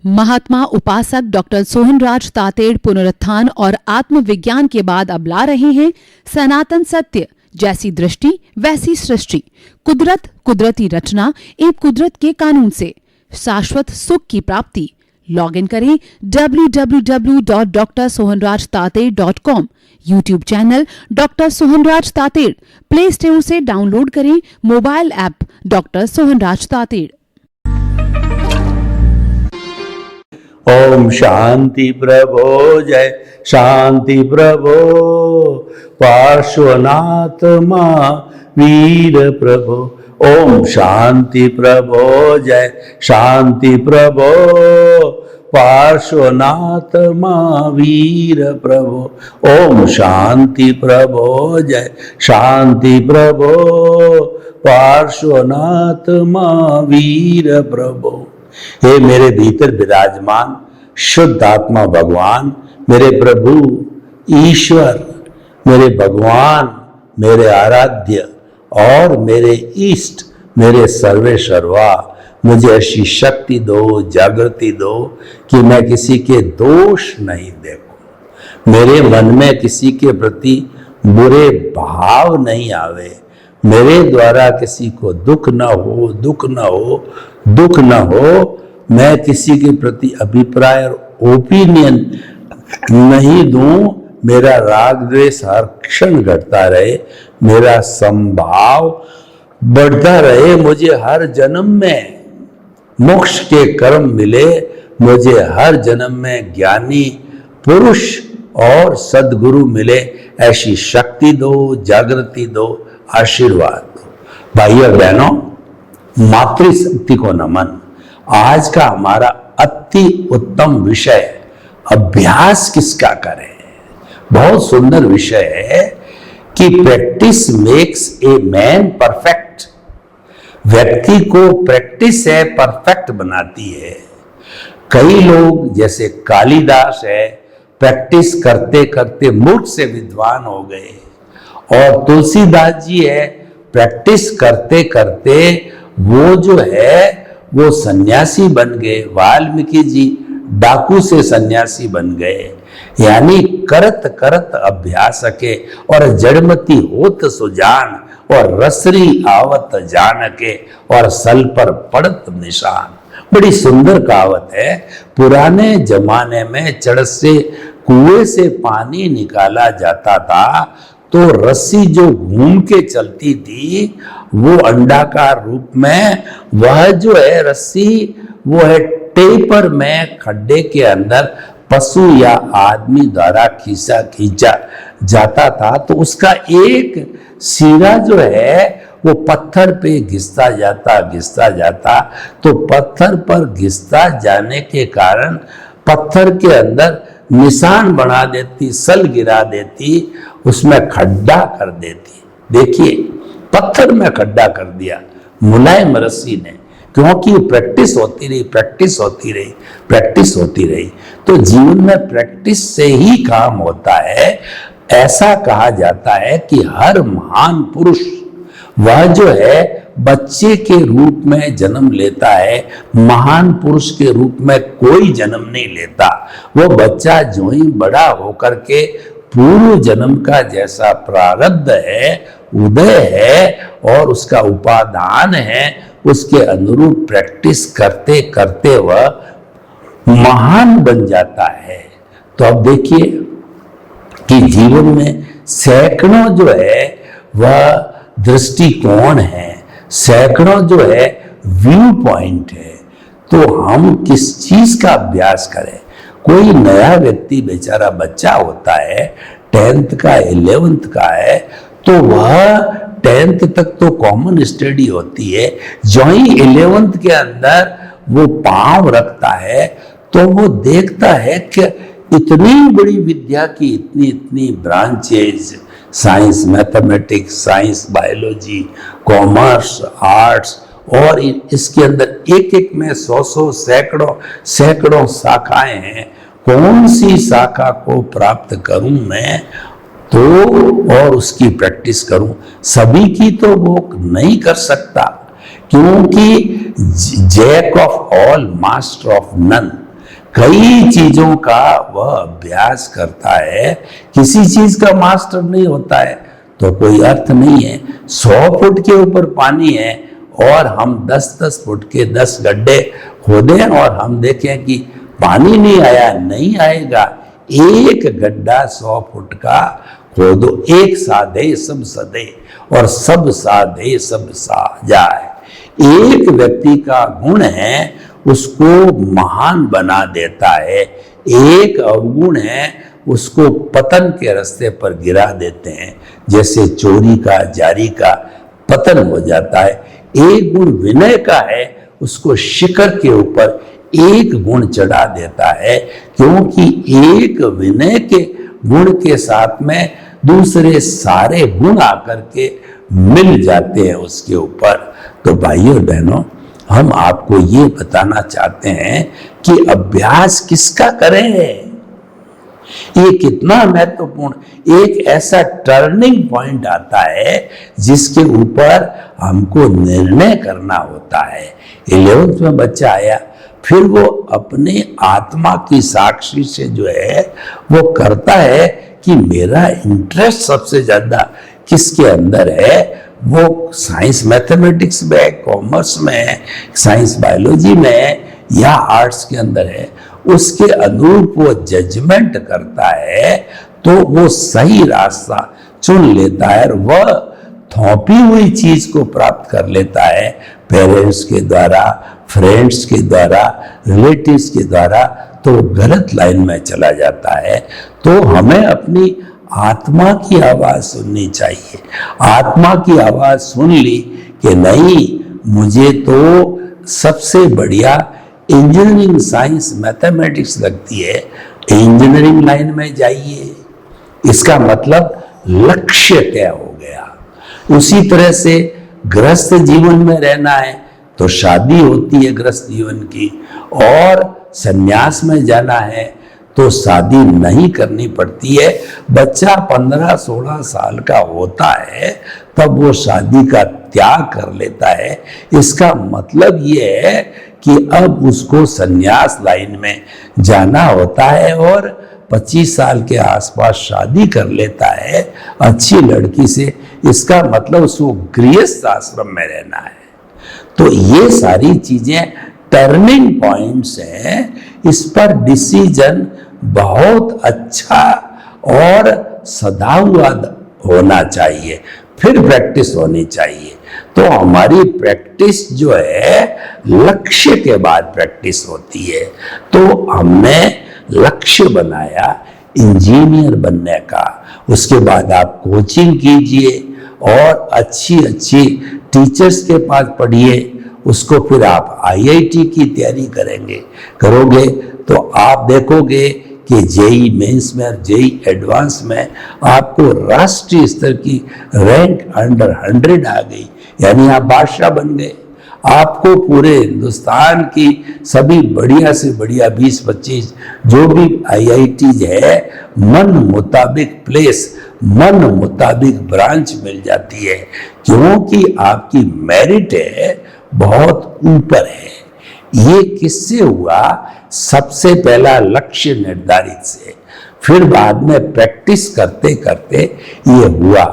महात्मा उपासक डॉक्टर सोहनराज तातेड़ पुनरुत्थान और आत्मविज्ञान के बाद अब ला रहे हैं सनातन सत्य, जैसी दृष्टि वैसी सृष्टि, कुदरत, कुदरती रचना एवं कुदरत के कानून से शाश्वत सुख की प्राप्ति। लॉग इन करें www.drsohanrajtated.com, YouTube channel doctor Sohanraj Tated, play store से डाउनलोड करें mobile app doctor Sohanraj Tated. ओम शांति प्रभो, जय शांति प्रभो, पार्श्वनाथ महावीर प्रभो। ओम शांति प्रभो, जय शांति प्रभो, पार्श्वनाथ महावीर प्रभो। ओम शांति प्रभो, जय शांति प्रभो, पार्श्वनाथ महावीर प्रभो। हे मेरे भीतर विराजमान शुद्ध आत्मा भगवान, मेरे प्रभु ईश्वर, मेरे भगवान, मेरे आराध्य और मेरे इष्ट, मेरे सर्वे सर्वा, मुझे ऐसी शक्ति दो, जागृति दो कि मैं किसी के दोष नहीं देखूं, मेरे मन में किसी के प्रति बुरे भाव नहीं आवे, मेरे द्वारा किसी को दुख न हो, दुख न हो, दुख न हो, मैं किसी के प्रति अभिप्राय और ओपिनियन नहीं दूं, मेरा राग द्वेष हर क्षण घटता रहे, मेरा संभाव बढ़ता रहे, मुझे हर जन्म में मोक्ष के कर्म मिले, मुझे हर जन्म में ज्ञानी पुरुष और सद्गुरु मिले, ऐसी शक्ति दो, जागृति दो, आशीर्वाद दो। भाइयों बहनों, मातृशक्ति को नमन। आज का हमारा अति उत्तम विषय अभ्यास किसका करें। बहुत सुंदर विषय है कि practice makes a man perfect. व्यक्ति को प्रैक्टिस है परफेक्ट बनाती है। कई लोग जैसे कालिदास है, प्रैक्टिस करते करते मूर्ख से विद्वान हो गए, और तुलसीदास जी है, प्रैक्टिस करते करते वो जो है वो सन्यासी बन गए। वाल्मीकि जी डाकू से सन्यासी बन गए। यानी करत करत अभ्यास के, और जड़मती होत सुजान, और रसरी आवत जान के, और सल पर पड़त निशान। बड़ी सुंदर कहावत है। पुराने जमाने में चढ़ से कुएं से पानी निकाला जाता था, तो रस्सी जो घूम के चलती थी वो अंडाकार रूप में, वह जो है रस्सी वो है टेपर में खड्डे के अंदर पशु या आदमी द्वारा खींचा जाता था। तो उसका एक सिरा जो है वो पत्थर पे घिसता जाता, तो पत्थर पर घिसता जाने के कारण पत्थर के अंदर निशान बना देती, सल गिरा देती, उसमें खड्डा कर देती। देखिए, पत्थर में खड्डा कर दिया मुलायम रस्सी ने, क्योंकि प्रैक्टिस होती रही। तो जीवन में प्रैक्टिस से ही काम होता है। ऐसा कहा जाता है कि हर महान पुरुष वह जो है बच्चे के रूप में जन्म लेता है, महान पुरुष के रूप में कोई जन्म नहीं लेता। वो बच्चा जो ही बड़ा होकर के पूर्व जन्म का जैसा प्रारब्ध है, उदय है और उसका उपादान है, उसके अनुरूप प्रैक्टिस करते करते वह महान बन जाता है। तो अब देखिए कि जीवन में सैकड़ों जो है वह दृष्टिकोण है, सैकड़ों जो है व्यू पॉइंट है। तो हम किस चीज का अभ्यास करें। कोई नया व्यक्ति बेचारा बच्चा होता है, 10th का 11th का है, तो वह 10th तक तो कॉमन स्टडी होती है। जो ही 11th के अंदर वो पांव रखता है तो वो देखता है कि इतनी बड़ी विद्या की इतनी branches, science, mathematics, science, biology, commerce, arts, और इसके अंदर एक में 100 सैकड़ों शाखाएं हैं। कौन सी शाखा को प्राप्त करूं मैं, तो और उसकी प्रैक्टिस करूं। सभी की तो वो नहीं कर सकता, क्योंकि jack of all master of none. कई चीजों का वह अभ्यास करता है, किसी चीज का मास्टर नहीं होता है तो कोई अर्थ नहीं है। 100 फुट के ऊपर पानी है और हम 10-10 फुट के 10 गड्ढे खोदें और हम देखें कि पानी नहीं आया, नहीं आएगा। एक गड्ढा 100 फुट का खोदो, एक साधे सब सधे और सब साधे सब साजाए। एक व्यक्ति का गुण है उसको महान बना देता है, एक अवगुण है उसको पतन के रास्ते पर गिरा देते हैं। जैसे चोरी का, जारी का पतन हो जाता है। एक गुण विनय का है, उसको शिखर के ऊपर एक गुण चढ़ा देता है, क्योंकि एक विनय के गुण के साथ में दूसरे सारे गुण आकर के मिल जाते हैं उसके ऊपर। तो भाइयों बहनों, हम आपको ये बताना चाहते हैं कि अभ्यास किसका करें। ये कितना महत्वपूर्ण, एक ऐसा टर्निंग पॉइंट आता है जिसके ऊपर हमको निर्णय करना होता है। 11th में बच्चा आया, फिर वो अपने आत्मा की साक्षी से जो है वो करता है कि मेरा इंटरेस्ट सबसे ज्यादा किसके अंदर है। वो साइंस मैथमेटिक्स में है, कॉमर्स में है, साइंस बायोलॉजी में है या आर्ट्स के अंदर है। उसके अनुरूप वो जजमेंट करता है तो वो सही रास्ता चुन लेता है और वह थोपी हुई चीज को प्राप्त कर लेता है पेरेंट्स के द्वारा, फ्रेंड्स के द्वारा, रिलेटिव्स के द्वारा, तो गलत लाइन में चला जाता है। तो हमें अपनी आत्मा की आवाज सुननी चाहिए। आत्मा की आवाज सुन ली कि नहीं, मुझे तो सबसे बढ़िया इंजीनियरिंग, साइंस, मैथमेटिक्स लगती है, इंजीनियरिंग लाइन में जाइए। इसका मतलब लक्ष्य तय हो गया। उसी तरह से गृहस्थ जीवन में रहना है तो शादी होती है गृहस्थ जीवन की, और संन्यास में जाना है तो शादी नहीं करनी पड़ती है। बच्चा 15-16 साल का होता है तब वो शादी का त्याग कर लेता है। इसका मतलब ये है कि अब उसको संन्यास लाइन में जाना होता है और 25 साल के आसपास शादी कर लेता है अच्छी लड़की से। इसका मतलब उसको गृहस्थ आश्रम में रहना है। तो ये सारी चीजें टर्निंग पॉइंट्स हैं। इस पर डिसीजन बहुत अच्छा और सदा हुआ होना चाहिए, फिर प्रैक्टिस होनी चाहिए। तो हमारी प्रैक्टिस जो है लक्ष्य के बाद प्रैक्टिस होती है। तो हमने लक्ष्य बनाया इंजीनियर बनने का, उसके बाद आप कोचिंग कीजिए और अच्छी अच्छी टीचर्स के पास पढ़िए, उसको फिर आप आईआईटी की तैयारी करोगे तो आप देखोगे कि जेई मेंस में और जेई एडवांस में आपको राष्ट्रीय स्तर की रैंक अंडर 100 आ गई, यानी आप बादशाह बन गए। आपको पूरे हिंदुस्तान की सभी बढ़िया से बढ़िया 20-25 जो भी आईआईटीज है, मन मुताबिक प्लेस, मन मुताबिक ब्रांच मिल जाती है, क्योंकि आपकी मेरिट है बहुत ऊपर है। ये किससे हुआ? सबसे पहला लक्ष्य निर्धारित से, फिर बाद में प्रैक्टिस करते करते ये हुआ।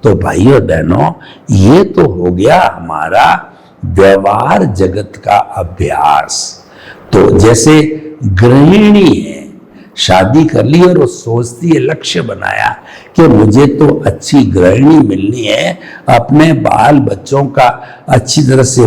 तो भाइयों बहनों, ये तो हो गया हमारा व्यवहार जगत का अभ्यास। तो जैसे गृहिणी है, शादी कर ली और वो सोचती है, लक्ष्य बनाया कि मुझे तो अच्छी गृहिणी मिलनी है, अपने बाल बच्चों का अच्छी तरह से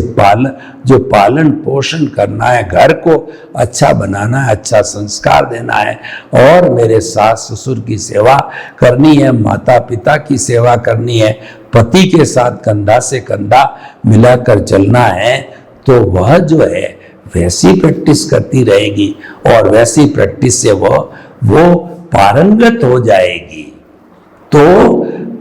पालन पोषण करना है, घर को अच्छा बनाना है, अच्छा संस्कार देना है, और मेरे सास ससुर की सेवा करनी है, माता पिता की सेवा करनी है, पति के साथ कंधा से कंधा मिलाकर चलना है। तो वह जो है वैसी प्रैक्टिस करती रहेगी और वैसी प्रैक्टिस से वो पारंगत हो जाएगी। तो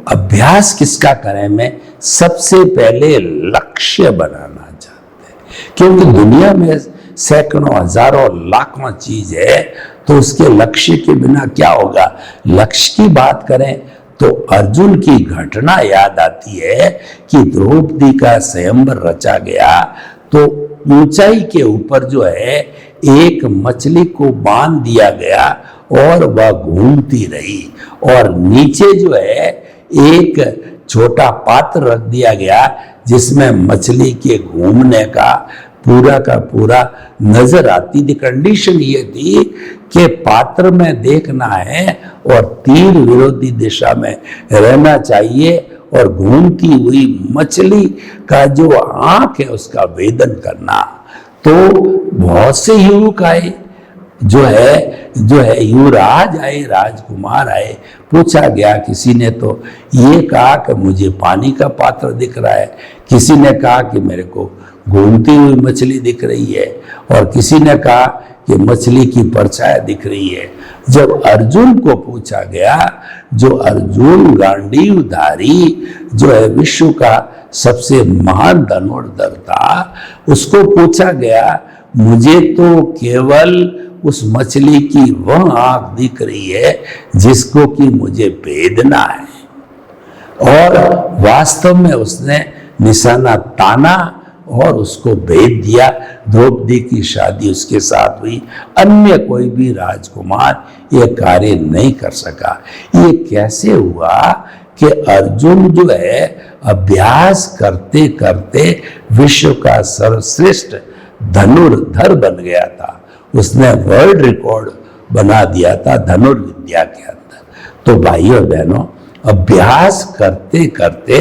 अभ्यास किसका करें? में सबसे पहले लक्ष्य बनाना चाहते हैं, क्योंकि दुनिया में सैकड़ों हजारों लाखों चीज है, तो उसके लक्ष्य के बिना क्या होगा। लक्ष्य की बात करें तो अर्जुन की घटना याद आती है कि द्रौपदी का स्वयंवर रचा गया, तो ऊंचाई के ऊपर जो है एक मछली को बांध दिया गया और वह घूमती रही, और नीचे जो है एक छोटा पात्र रख दिया गया जिसमें मछली के घूमने का पूरा नजर आती थी। कंडीशन ये थी कि पात्र में देखना है और तीर विरोधी दिशा में रहना चाहिए, और घूमती हुई मछली का जो आंख है उसका वेदन करना। तो बहुत से युवक आए, जो है युवराज आए, राजकुमार आए। पूछा गया, किसी ने तो ये कहा कि मुझे पानी का पात्र दिख रहा है, किसी ने कहा कि मेरे को घूमती हुई मछली दिख रही है, और किसी ने कहा कि मछली की परछाई दिख रही है। जब अर्जुन को पूछा गया, जो अर्जुन गांडीवधारी जो है विश्व का सबसे महान धनुर्धर था, उसको पूछा गया, मुझे तो केवल उस मछली की वह आंख दिख रही है जिसको कि मुझे भेदना है। और वास्तव में उसने निशाना ताना और उसको भेद दिया। द्रौपदी की शादी उसके साथ हुई, अन्य कोई भी राजकुमार ये कार्य नहीं कर सका। ये कैसे हुआ कि अर्जुन जो है अभ्यास करते करते विश्व का सर्वश्रेष्ठ धनुर्धर बन गया था। उसने वर्ल्ड रिकॉर्ड बना दिया था धनुर्विद्या के अंदर। तो भाइयों और बहनों, अभ्यास करते करते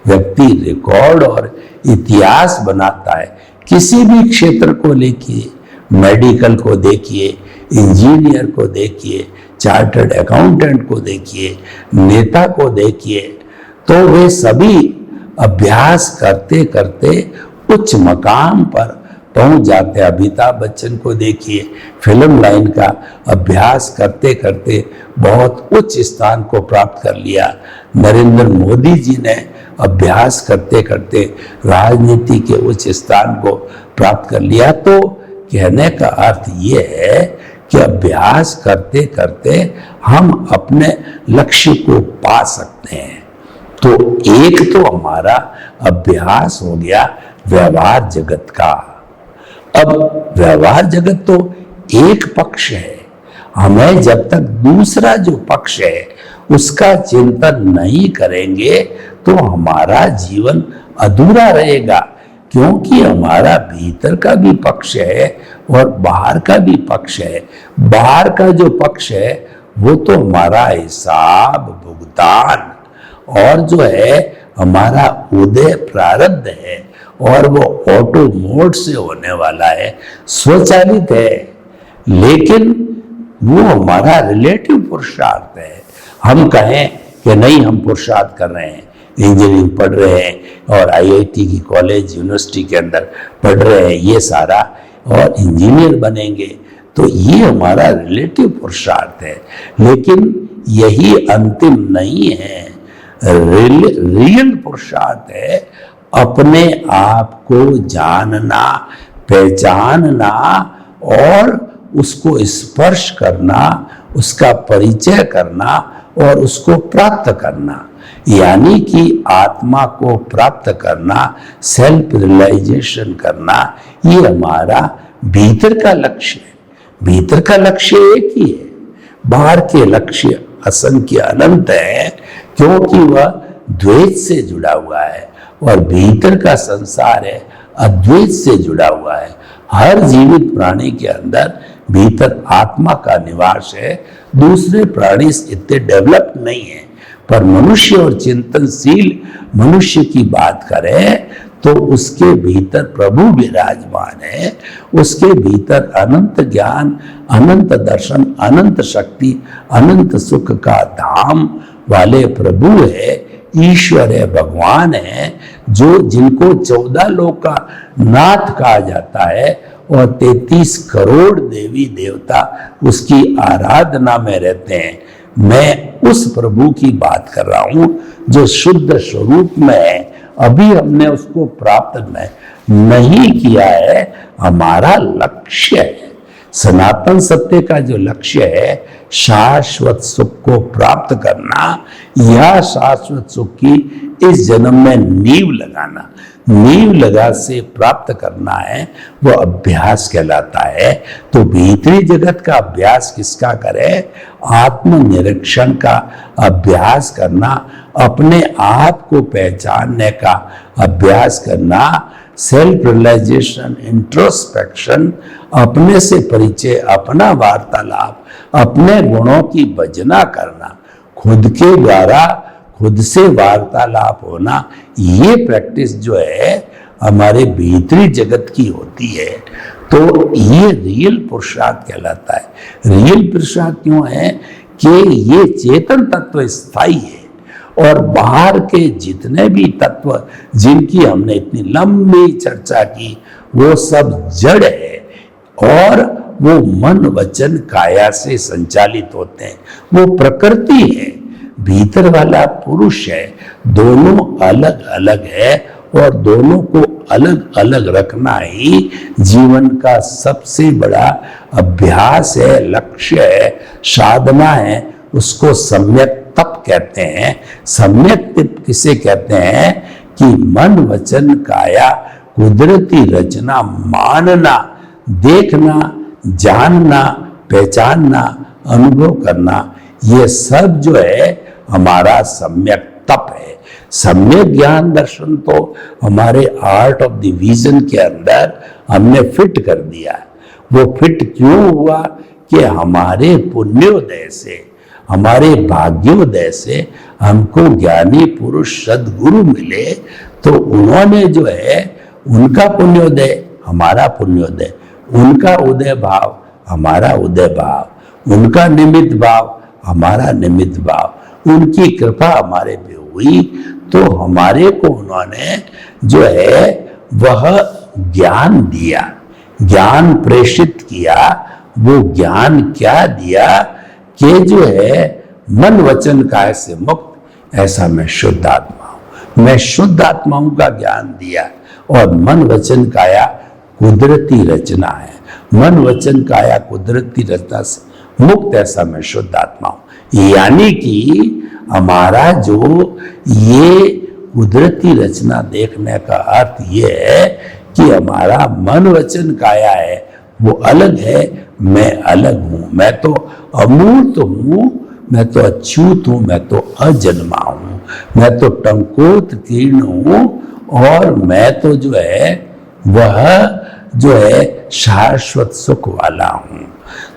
व्यक्ति रिकॉर्ड और इतिहास बनाता है। किसी भी क्षेत्र को देखिए, मेडिकल को देखिए, इंजीनियर को देखिए, चार्टर्ड अकाउंटेंट को देखिए, नेता को देखिए, तो वे सभी अभ्यास करते करते उच्च मकाम पर पहुंच जाते हैं। अमिताभ बच्चन को देखिए, फिल्म लाइन का अभ्यास करते करते बहुत उच्च स्थान को प्राप्त कर लिया। नरेंद्र मोदी जी ने अभ्यास करते करते राजनीति के उच्च स्थान को प्राप्त कर लिया। तो कहने का अर्थ ये है कि अभ्यास करते करते हम अपने लक्ष्य को पा सकते हैं। तो एक तो हमारा अभ्यास हो गया व्यवहार जगत का। अब व्यवहार जगत तो एक पक्ष है, हमें जब तक दूसरा जो पक्ष है उसका चिंतन नहीं करेंगे तो हमारा जीवन अधूरा रहेगा, क्योंकि हमारा भीतर का भी पक्ष है और बाहर का भी पक्ष है। बाहर का जो पक्ष है वो तो हमारा हिसाब भुगतान और जो है हमारा उदय प्रारब्ध है, और वो ऑटो मोड से होने वाला है, स्वचालित है। लेकिन वो हमारा रिलेटिव पुरुषार्थ है। हम कहें कि नहीं, हम पुरुषार्थ कर रहे हैं, इंजीनियरिंग पढ़ रहे हैं और आईआईटी की कॉलेज यूनिवर्सिटी के अंदर पढ़ रहे हैं ये सारा, और इंजीनियर बनेंगे, तो ये हमारा रिलेटिव पुरुषार्थ है। लेकिन यही अंतिम नहीं है। रियल पुरुषार्थ है अपने आप को जानना, पहचानना और उसको स्पर्श करना, उसका परिचय करना और उसको प्राप्त करना, यानी कि आत्मा को प्राप्त करना, सेल्फ रियलाइजेशन करना, ये हमारा भीतर का लक्ष्य है। भीतर का लक्ष्य एक ही है, बाहर के लक्ष्य असंख्य अनंत है, क्योंकि वह द्वैत से जुड़ा हुआ है और भीतर का संसार है अद्वैत से जुड़ा हुआ है। हर जीवित प्राणी के अंदर भीतर आत्मा का निवास है, दूसरे प्राणी इतने डेवलप नहीं है। पर मनुष्य और चिंतनशील मनुष्य की बात करें तो उसके भीतर प्रभु विराजमान है, उसके भीतर अनंत ज्ञान, अनंत दर्शन, अनंत शक्ति, अनंत सुख का धाम वाले प्रभु है, ईश्वर है, भगवान है, जो जिनको 14 लोक का नाथ कहा जाता है और 33 करोड़ देवी देवता उसकी आराधना में रहते हैं। मैं उस प्रभु की बात कर रहा हूं जो शुद्ध स्वरूप में है। अभी हमने उसको प्राप्त नहीं किया है। हमारा लक्ष्य है, सनातन सत्य का जो लक्ष्य है, शाश्वत सुख को प्राप्त करना, यह शाश्वत सुख की इस जन्म में नींव लगाना। नींव लगा से प्राप्त करना है वो अभ्यास कहलाता है। तो भीतरी जगत का अभ्यास किसका करे? आत्मनिरीक्षण का अभ्यास करना, अपने आप को पहचानने का अभ्यास करना, सेल्फ रियलाइजेशन, इंट्रोस्पेक्शन, अपने से परिचय, अपना वार्तालाप, अपने गुणों की भजना करना, खुद के द्वारा खुद से वार्तालाप होना, ये प्रैक्टिस जो है हमारे भीतरी जगत की होती है। तो ये रियल पुरुषार्थ कहलाता है। रियल पुरुषार्थ क्यों है? कि ये चेतन तत्व स्थायी है और बाहर के जितने भी तत्व जिनकी हमने इतनी लंबी चर्चा की वो सब जड़ है और वो मन वचन काया से संचालित होते हैं। वो प्रकृति है, भीतर वाला पुरुष है, दोनों अलग अलग है और दोनों को अलग अलग रखना ही जीवन का सबसे बड़ा अभ्यास है, लक्ष्य है, साधना है। उसको सम्यक तप कहते हैं। सम्यक तप किसे कहते हैं? कि मन वचन काया कुदरती रचना मानना, देखना, जानना, पहचानना, अनुभव करना, ये सब जो है हमारा सम्यक तप है। सम्यक ज्ञान दर्शन तो हमारे आर्ट ऑफ द विजन के अंदर हमने फिट कर दिया। वो फिट क्यों हुआ? कि हमारे पुण्योदय से, हमारे भाग्योदय से हमको ज्ञानी पुरुष सदगुरु मिले, तो उन्होंने जो है उनका पुण्योदय हमारा पुण्योदय, उनका उदय भाव हमारा उदय भाव, उनका निमित्त भाव हमारा निमित्त भाव, उनकी कृपा हमारे पे हुई, तो हमारे को उन्होंने जो है वह ज्ञान दिया, ज्ञान प्रेषित किया। वो ज्ञान क्या दिया? कि जो है मन वचन काय से मुक्त, ऐसा मैं शुद्ध आत्मा हूं। मैं शुद्ध आत्माओं का ज्ञान दिया और मन वचन काया कुदरती रचना है। मन वचन काया कुदरती रचना से मुक्त, ऐसा मैं शुद्ध आत्मा हूं। यानी कि हमारा जो ये कुदरती रचना देखने का अर्थ ये है कि हमारा मन वचन काया है वो अलग है, मैं अलग हूं। मैं तो अमूर्त हूं, मैं तो अछूत हूं, मैं तो अजन्मा हूं, मैं तो टंकोत तीर्ण हूं और मैं तो जो है वह जो है शाश्वत सुख वाला हूं।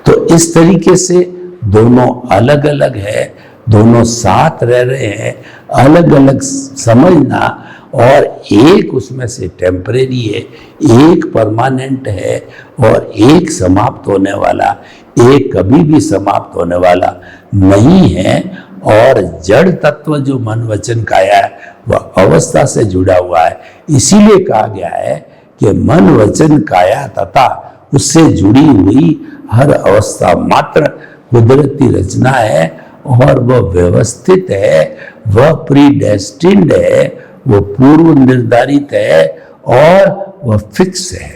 तो इस तरीके से दोनों अलग अलग है, दोनों साथ रह रहे हैं, अलग अलग समझना, और एक उसमें से टेम्परेरी है, एक परमानेंट है और एक समाप्त होने वाला, एक कभी भी समाप्त होने वाला नहीं है। और जड़ तत्व जो मन वचन काया है वह अवस्था से जुड़ा हुआ है। इसीलिए कहा गया है कि मन वचन काया तथा उससे जुड़ी हुई हर अवस्था मात्र कुदरती रचना है और वह व्यवस्थित है, वह प्रीडेस्टिन्ड है, वह पूर्व निर्धारित है और वह फिक्स है।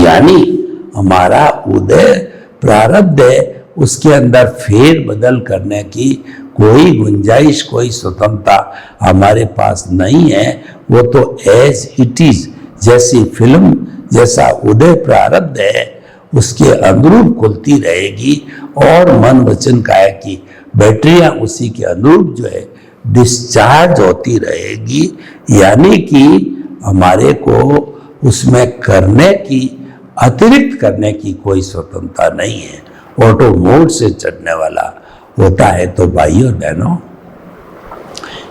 यानी हमारा उदय प्रारब्ध है, उसके अंदर फेर बदल करने की कोई गुंजाइश, कोई स्वतंत्रता हमारे पास नहीं है। वो तो एज इट इज, जैसी फिल्म जैसा उदय प्रारब्ध है उसके अनुरूप खुलती रहेगी और मन वचन काया की बैटरियां उसी के अनुरूप जो है डिस्चार्ज होती रहेगी। यानी कि हमारे को उसमें करने की, अतिरिक्त करने की कोई स्वतंत्रता नहीं है। ऑटो मोड से चढ़ने वाला होता है। तो भाइयों और बहनों,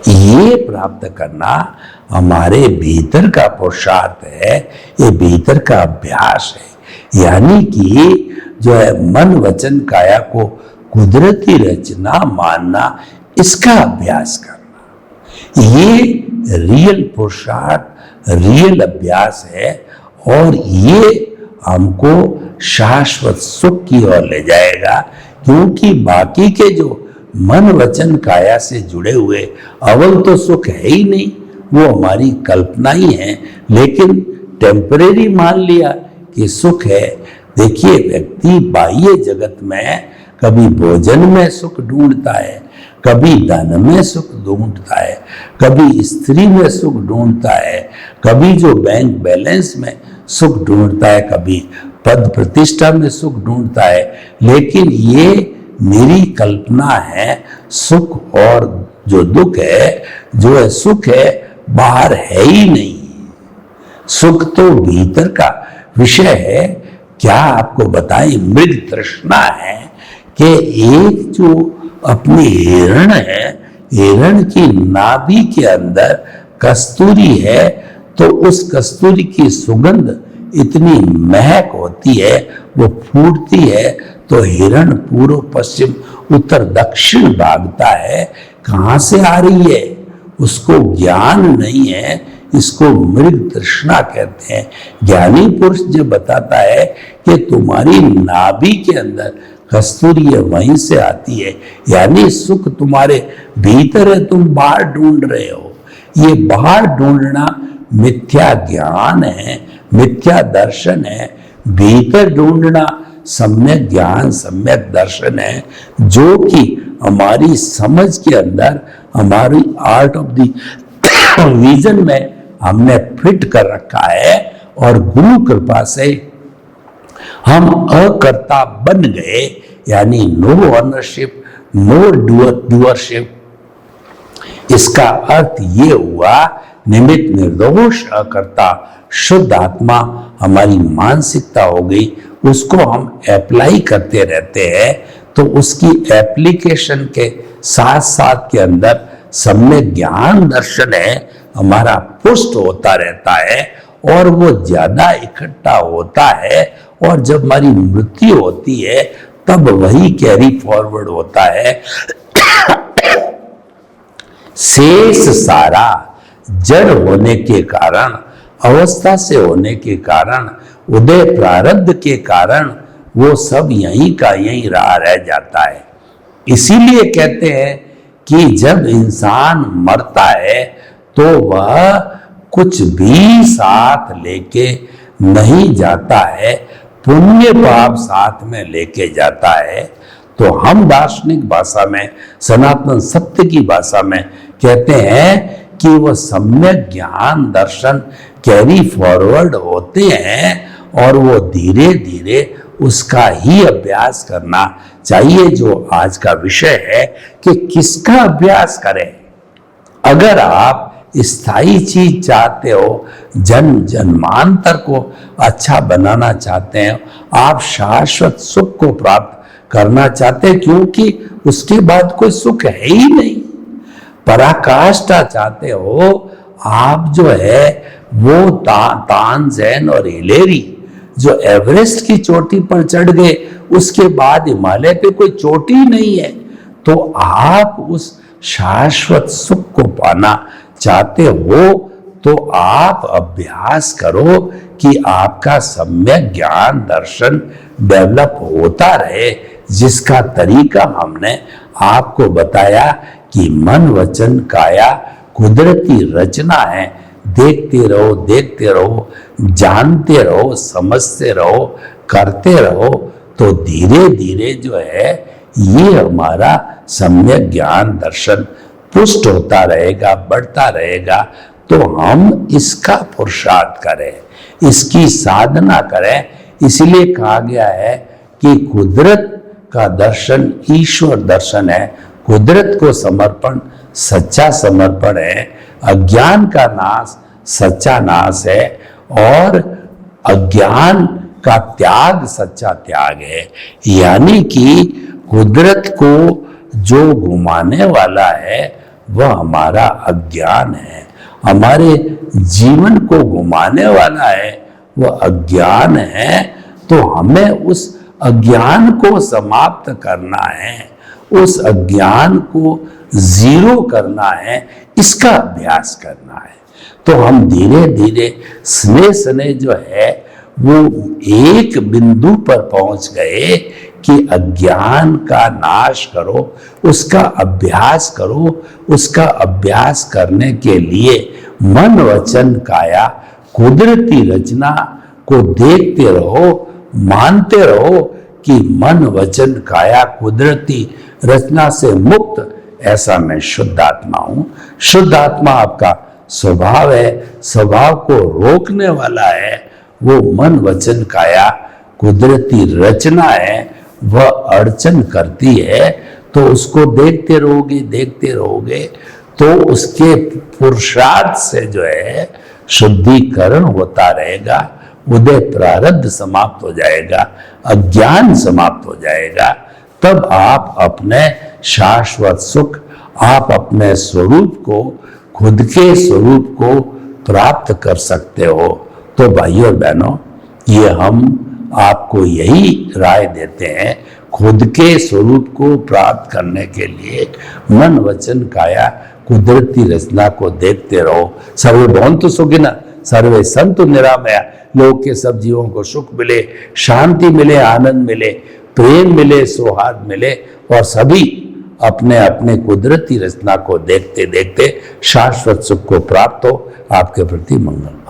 ये प्राप्त करना हमारे भीतर का पुरुषार्थ है, ये भीतर का अभ्यास है। यानी कि जो है मन वचन काया को कुदरती रचना मानना, इसका अभ्यास करना, ये रियल पुरुषार्थ, रियल अभ्यास है और ये हमको शाश्वत सुख की ओर ले जाएगा। क्योंकि बाकी के जो मन वचन काया से जुड़े हुए अवल तो सुख है ही नहीं, वो हमारी कल्पना ही है, लेकिन टेम्परेरी मान लिया कि सुख है। देखिए, व्यक्ति बाह्य जगत में कभी भोजन में सुख ढूंढता है, कभी धन में सुख ढूंढता है, कभी स्त्री में सुख ढूंढता है, कभी जो बैंक बैलेंस में सुख ढूंढता है, कभी पद प्रतिष्ठा में सुख ढूंढता है। लेकिन ये मेरी कल्पना है। सुख और जो दुख है, जो है सुख है, बाहर है ही नहीं। सुख तो भीतर का विषय है। क्या आपको बताएं, मृग तृष्णा है कि एक जो अपनी हिरण है, हिरण की नाभि के अंदर कस्तूरी है, तो उस कस्तूरी की सुगंध इतनी महक होती है, वो फूटती है तो हिरण पूर्व पश्चिम उत्तर दक्षिण भागता है। कहां से आ रही है उसको ज्ञान नहीं है। इसको मृग तृष्णा कहते हैं। ज्ञानी पुरुष जो बताता है कि तुम्हारी नाभि के अंदर कस्तूरी है, वहीं से आती है, यानी सुख तुम्हारे भीतर है, तुम बाहर ढूंढ रहे हो। ये बाहर ढूंढना मिथ्या ज्ञान है, मिथ्या दर्शन है। भीतर ढूंढना सम्यक ज्ञान, सम्यक दर्शन है, जो कि हमारी समझ के अंदर, हमारी आर्ट ऑफ द विजन में हमने फिट कर रखा है। और गुरु कृपा से हम अकर्ता बन गए, यानी नो ऑनरशिप, नो डूअरशिप। इसका अर्थ ये हुआ, निमित्त निर्दोष अकर्ता शुद्ध आत्मा हमारी मानसिकता हो गई। उसको हम अप्लाई करते रहते हैं, तो उसकी एप्लीकेशन के साथ साथ के अंदर सम्यक ज्ञान दर्शन है, हमारा पुष्ट होता रहता है और वो ज्यादा इकट्ठा होता है। और जब हमारी मृत्यु होती है तब वही कैरी फॉरवर्ड होता है। शेष सारा जड़ होने के कारण, अवस्था से होने के कारण, उदय प्रारब्ध के कारण वो सब यहीं का यहीं रह जाता है। इसीलिए कहते हैं कि जब इंसान मरता है तो वह कुछ भी साथ लेके नहीं जाता है, पुण्य पाप साथ में लेके जाता है। तो हम दार्शनिक भाषा में, सनातन सत्य की भाषा में कहते हैं कि वह सम्यक ज्ञान दर्शन कैरी फॉरवर्ड होते हैं और वो धीरे धीरे उसका ही अभ्यास करना चाहिए, जो आज का विषय है कि किसका अभ्यास करें। अगर आप स्थायी चीज चाहते हो, जन्मांतर को अच्छा बनाना चाहते हैं, आप शाश्वत सुख को प्राप्त करना चाहते हैं, क्योंकि उसके बाद कोई सुख है ही नहीं। पराकाष्ठा चाहते हो आप, जो है वो तानसेन और हिलेरी जो एवरेस्ट की चोटी पर चढ़ गए, उसके बाद हिमालय पे कोई चोटी नहीं है। तो आप उस शाश्वत सुख को पाना चाहते हो तो आप अभ्यास करो कि आपका सम्यक ज्ञान दर्शन डेवलप होता रहे, जिसका तरीका हमने आपको बताया कि मन वचन काया कुदरती रचना है। देखते रहो, देखते रहो, जानते रहो, समझते रहो, करते रहो, तो धीरे धीरे जो है ये हमारा सम्यक ज्ञान दर्शन पुष्ट होता रहेगा, बढ़ता रहेगा। तो हम इसका पुरुषार्थ करें, इसकी साधना करें। इसलिए कहा गया है कि कुदरत का दर्शन ईश्वर दर्शन है, कुदरत को समर्पण सच्चा समर्पण है, अज्ञान का नाश सच्चा नाश है, और अज्ञान का त्याग सच्चा त्याग है। यानी कि कुदरत को जो घुमाने वाला है वह हमारा अज्ञान है, हमारे जीवन को घुमाने वाला है वह अज्ञान है। तो हमें उस अज्ञान को समाप्त करना है, उस अज्ञान को जीरो करना है, इसका अभ्यास करना है। तो हम धीरे धीरे स्नेह स्नेह जो है वो एक बिंदु पर पहुंच गए कि अज्ञान का नाश करो, उसका अभ्यास करो। उसका अभ्यास करने के लिए मन वचन काया कुदरती रचना को देखते रहो, मानते रहो कि मन वचन काया कुदरती रचना से मुक्त ऐसा मैं शुद्ध आत्मा हूं। शुद्ध आत्मा आपका स्वभाव है, स्वभाव को रोकने वाला है। वो मन वचन काया कुदरती रचना है, वह अड़चन करती है तो उसको देखते रहोगे तो उसके पुरुषार्थ से जो है शुद्धिकरण होता रहेगा, उदय प्रारब्ध समाप्त हो जाएगा, अज्ञान समाप्त हो जाएगा। तब आप अपने शाश्वत सुख, आप अपने स्वरूप को, खुद के स्वरूप को प्राप्त कर सकते हो। तो भाइयों और बहनों, ये हम आपको यही राय देते हैं, खुद के स्वरूप को प्राप्त करने के लिए मन वचन काया कुदरती रचना को देखते रहो। सर्वे भवन्तु सुखिनः सर्वे सन्तु निरामया। लोक के सब जीवों को सुख मिले, शांति मिले, आनंद मिले, प्रेम मिले, सौहार्द मिले और सभी अपने अपने कुदरती रचना को देखते देखते शाश्वत सुख को प्राप्त हो। आपके प्रति मंगल।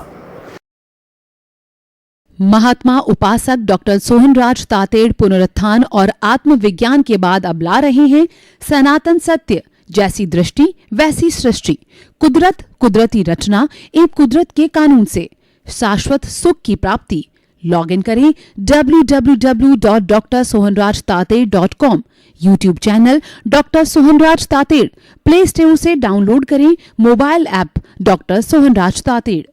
महात्मा उपासक डॉक्टर सोहनराज तातेड़ पुनरुत्थान और आत्मविज्ञान के बाद अब ला रहे हैं सनातन सत्य, जैसी दृष्टि वैसी सृष्टि, कुदरत कुदरती रचना एवं कुदरत के कानून से शाश्वत सुख की प्राप्ति। लॉग इन करें www.drsohanrajtated.com। YouTube channel doctor Sohanraj Tated, play store से डाउनलोड करें mobile app doctor Sohanraj Tated.